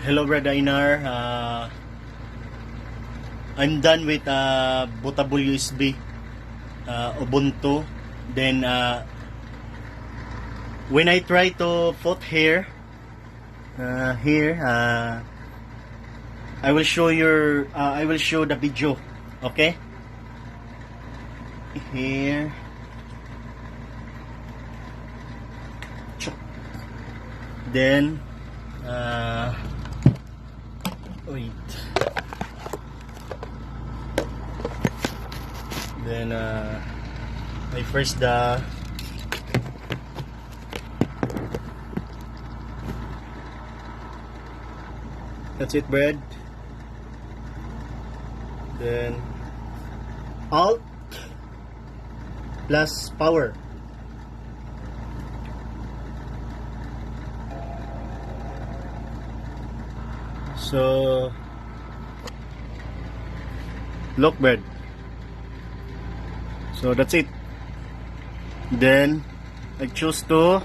Hello, Brother Inar. I'm done with bootable USB Ubuntu. Then when I try to put here, I will show the video. Okay. Here. Then wait. Then I first that's it, bread. Then Alt plus power. So look, bread. So that's it. Then I choose to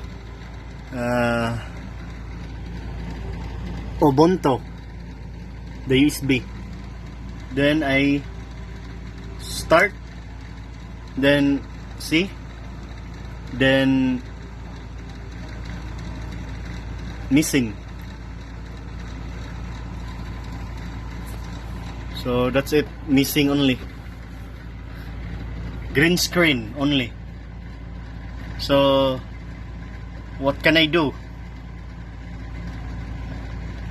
Ubuntu, the USB. Then I start. Then see. Then missing. So that's it. Missing only. Green screen only. So what can I do?